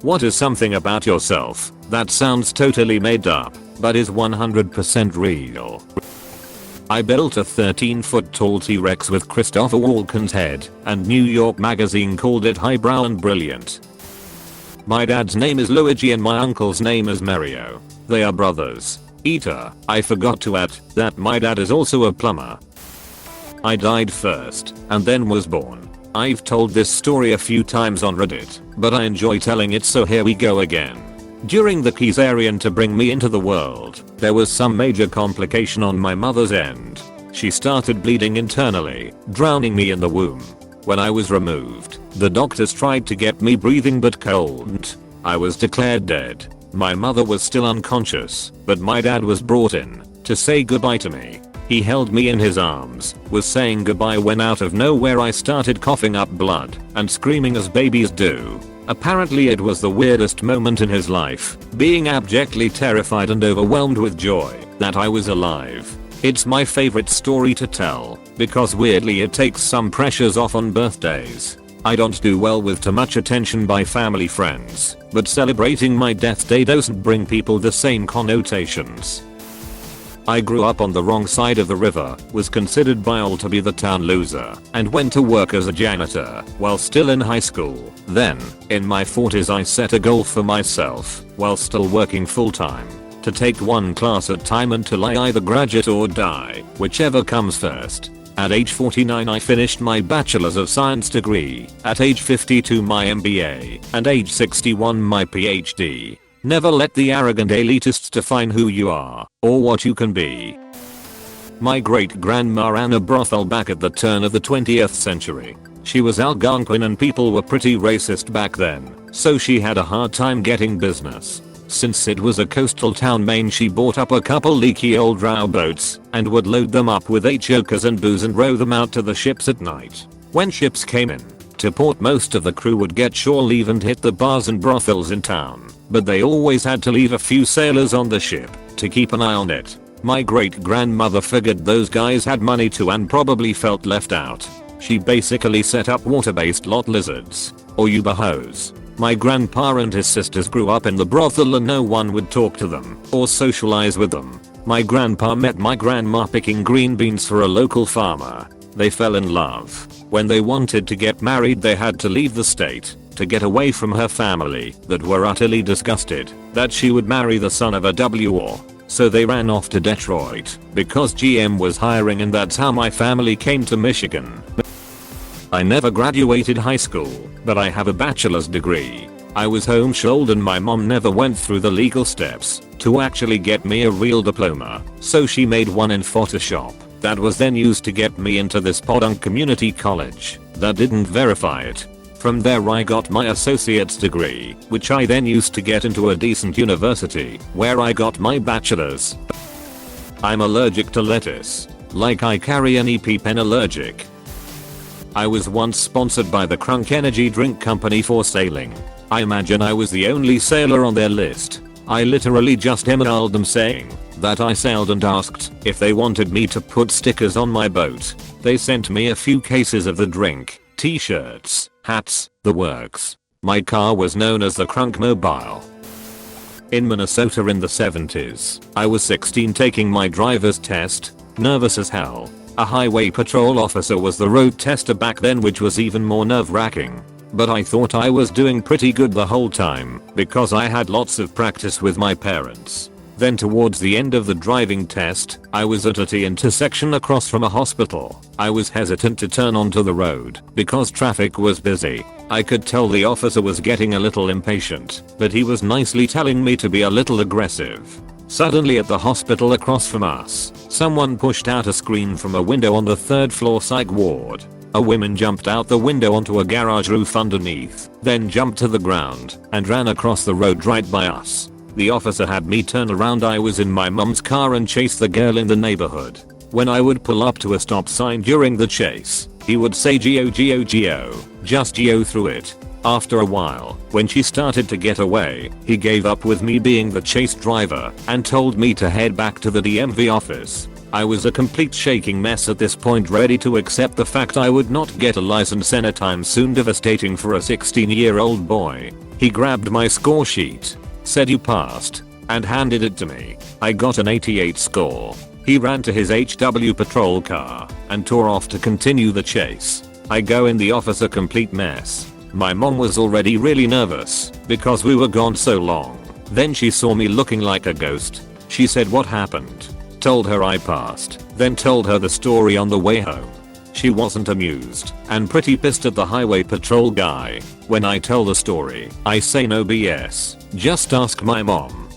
What is something about yourself that sounds totally made up, but is 100% real? I built a 13-foot tall T-Rex with Christopher Walken's head, and New York Magazine called it highbrow and brilliant. My dad's name is Luigi and my uncle's name is Mario. They are brothers. Eater, I forgot to add that my dad is also a plumber. I died first, and then was born. I've told this story a few times on Reddit, but I enjoy telling it, so here we go again. During the cesarean to bring me into the world, there was some major complication on my mother's end. She started bleeding internally, drowning me in the womb. When I was removed, the doctors tried to get me breathing but couldn't. I was declared dead. My mother was still unconscious, but my dad was brought in to say goodbye to me. He held me in his arms, was saying goodbye when out of nowhere I started coughing up blood and screaming as babies do. Apparently it was the weirdest moment in his life, being abjectly terrified and overwhelmed with joy that I was alive. It's my favorite story to tell, because weirdly it takes some pressures off on birthdays. I don't do well with too much attention by family friends, but celebrating my death day doesn't bring people the same connotations. I grew up on the wrong side of the river, was considered by all to be the town loser, and went to work as a janitor while still in high school. Then, in my 40s I set a goal for myself, while still working full time, to take one class at a time until I either graduate or die, whichever comes first. At age 49 I finished my Bachelor's of Science degree, at age 52 my MBA, and age 61 my PhD. Never let the arrogant elitists define who you are, or what you can be. My great-grandma ran a brothel back at the turn of the 20th century. She was Algonquin and people were pretty racist back then, so she had a hard time getting business. Since it was a coastal town Maine, she bought up a couple leaky old row boats and would load them up with 8 jokers and booze and row them out to the ships at night. When ships came in to port, most of the crew would get shore leave and hit the bars and brothels in town, but they always had to leave a few sailors on the ship to keep an eye on it. My great-grandmother figured those guys had money too and probably felt left out. She basically set up water-based lot lizards, or Uber hose. My grandpa and his sisters grew up in the brothel and no one would talk to them or socialize with them. My grandpa met my grandma picking green beans for a local farmer. They fell in love. When they wanted to get married they had to leave the state to get away from her family that were utterly disgusted that she would marry the son of a WO. So they ran off to Detroit because GM was hiring, and that's how my family came to Michigan. I never graduated high school, but I have a bachelor's degree. I was homeschooled and my mom never went through the legal steps to actually get me a real diploma, so she made one in Photoshop that was then used to get me into this podunk community college that didn't verify it. From there I got my associate's degree, which I then used to get into a decent university, where I got my bachelor's. I'm allergic to lettuce. Like I carry an EpiPen allergic. I was once sponsored by the Crunk Energy Drink Company for sailing. I imagine I was the only sailor on their list. I literally just emailed them saying that I sailed and asked if they wanted me to put stickers on my boat. They sent me a few cases of the drink, t-shirts, hats, the works. My car was known as the Crunk Mobile. In Minnesota in the 70s, I was 16 taking my driver's test, nervous as hell. A highway patrol officer was the road tester back then, which was even more nerve-wracking. But I thought I was doing pretty good the whole time because I had lots of practice with my parents. Then towards the end of the driving test, I was at a T intersection across from a hospital. I was hesitant to turn onto the road because traffic was busy. I could tell the officer was getting a little impatient, but he was nicely telling me to be a little aggressive. Suddenly at the hospital across from us, someone pushed out a screen from a window on the 3rd floor psych ward. A woman jumped out the window onto a garage roof underneath, then jumped to the ground and ran across the road right by us. The officer had me turn around. I was in my mum's car and chase the girl in the neighborhood. When I would pull up to a stop sign during the chase, he would say "Geo, Geo, Geo," just Geo through it. After a while, when she started to get away, he gave up with me being the chase driver and told me to head back to the DMV office. I was a complete shaking mess at this point, ready to accept the fact I would not get a license anytime soon, devastating for a 16-year-old boy. He grabbed my score sheet, said you passed, and handed it to me. I got an 88 score. He ran to his HW patrol car and tore off to continue the chase. I go in the office a complete mess. My mom was already really nervous because we were gone so long. Then she saw me looking like a ghost. She said what happened. Told her I passed, then told her the story on the way home. She wasn't amused and pretty pissed at the highway patrol guy. When I tell the story, I say no BS, just ask my mom.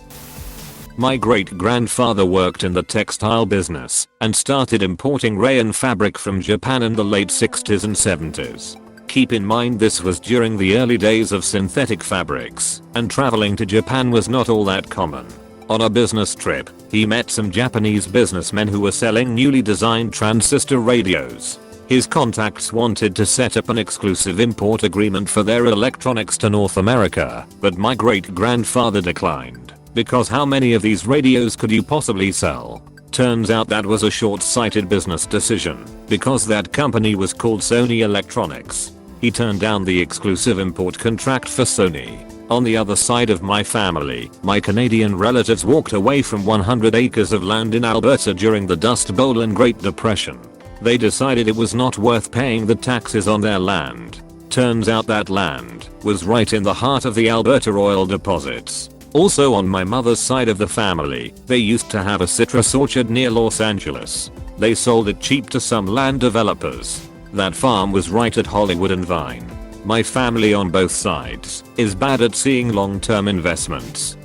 My great-grandfather worked in the textile business and started importing rayon fabric from Japan in the late 60s and 70s. Keep in mind this was during the early days of synthetic fabrics, and traveling to Japan was not all that common. On a business trip, he met some Japanese businessmen who were selling newly designed transistor radios. His contacts wanted to set up an exclusive import agreement for their electronics to North America, but my great-grandfather declined. Because how many of these radios could you possibly sell? Turns out that was a short-sighted business decision, because that company was called Sony Electronics. He turned down the exclusive import contract for Sony. On the other side of my family, my Canadian relatives walked away from 100 acres of land in Alberta during the Dust Bowl and Great Depression. They decided it was not worth paying the taxes on their land. Turns out that land was right in the heart of the Alberta oil deposits. Also on my mother's side of the family, they used to have a citrus orchard near Los Angeles. They sold it cheap to some land developers. That farm was right at Hollywood and Vine. My family on both sides is bad at seeing long-term investments.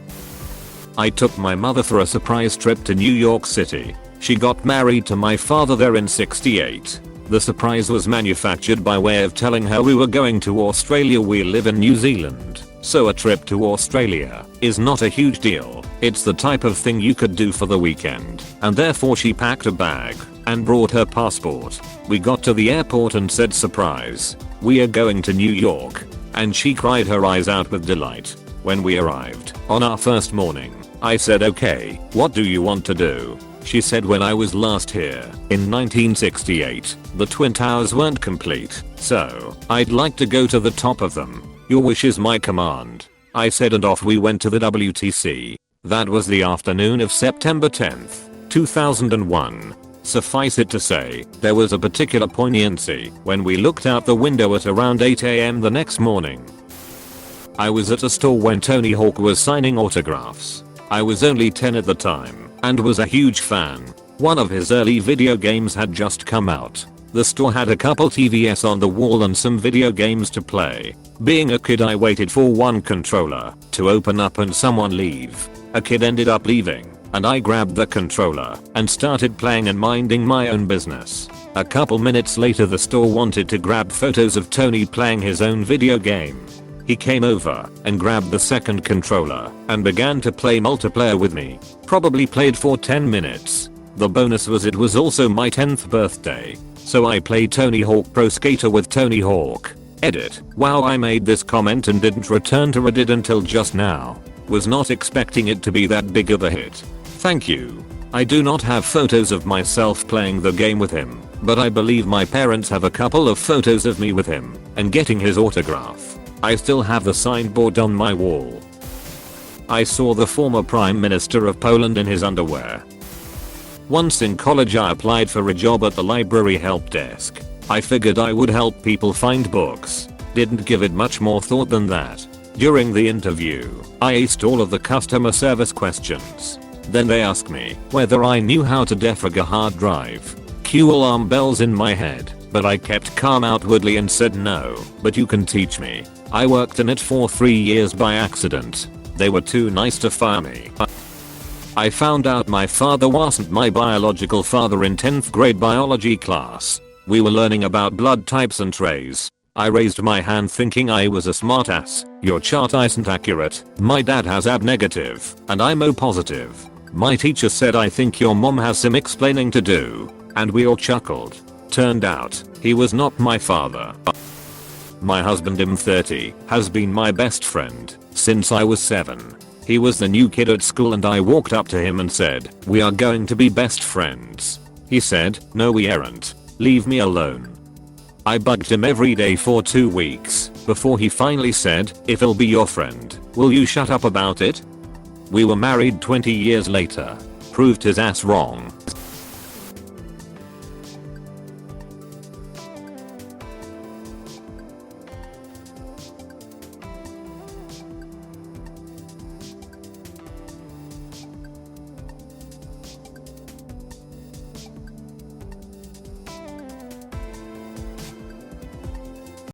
I took my mother for a surprise trip to New York City. She got married to my father there in '68. The surprise was manufactured by way of telling her we were going to Australia. We live in New Zealand, so a trip to Australia is not a huge deal. It's the type of thing you could do for the weekend, and therefore she packed a bag and brought her passport. We got to the airport and said surprise, we are going to New York, and she cried her eyes out with delight. When we arrived on our first morning, I said okay, what do you want to do? She said when I was last here, in 1968, the Twin Towers weren't complete, so I'd like to go to the top of them. Your wish is my command. I said and off we went to the WTC. That was the afternoon of September 10th, 2001. Suffice it to say, there was a particular poignancy when we looked out the window at around 8 AM the next morning. I was at a store when Tony Hawk was signing autographs. I was only 10 at the time and was a huge fan. One of his early video games had just come out. The store had a couple TVs on the wall and some video games to play. Being a kid, I waited for one controller to open up and someone leave. A kid ended up leaving, and I grabbed the controller and started playing and minding my own business. A couple minutes later the store wanted to grab photos of Tony playing his own video game. He came over and grabbed the second controller and began to play multiplayer with me. Probably played for 10 minutes. The bonus was it was also my 10th birthday, so I played Tony Hawk Pro Skater with Tony Hawk. Edit. Wow, I made this comment and didn't return to Reddit until just now. Was not expecting it to be that big of a hit. Thank you. I do not have photos of myself playing the game with him, but I believe my parents have a couple of photos of me with him and getting his autograph. I still have the signed board on my wall. I saw the former Prime Minister of Poland in his underwear. Once in college I applied for a job at the library help desk. I figured I would help people find books. Didn't give it much more thought than that. During the interview, I aced all of the customer service questions. Then they asked me whether I knew how to defrag a hard drive. Cue alarm bells in my head, but I kept calm outwardly and said no, but you can teach me. I worked in it for 3 years by accident. They were too nice to fire me. I found out my father wasn't my biological father in 10th grade biology class. We were learning about blood types and trays. I raised my hand thinking I was a smartass. Your chart isn't accurate. My dad has AB negative and I'm O positive. My teacher said I think your mom has some explaining to do. And we all chuckled. Turned out, he was not my father. My husband M30 has been my best friend since I was 7. He was the new kid at school and I walked up to him and said, we are going to be best friends. He said, no we aren't. Leave me alone. I bugged him every day for 2 weeks before he finally said, "If I'll be your friend, will you shut up about it?" We were married 20 years later. Proved his ass wrong.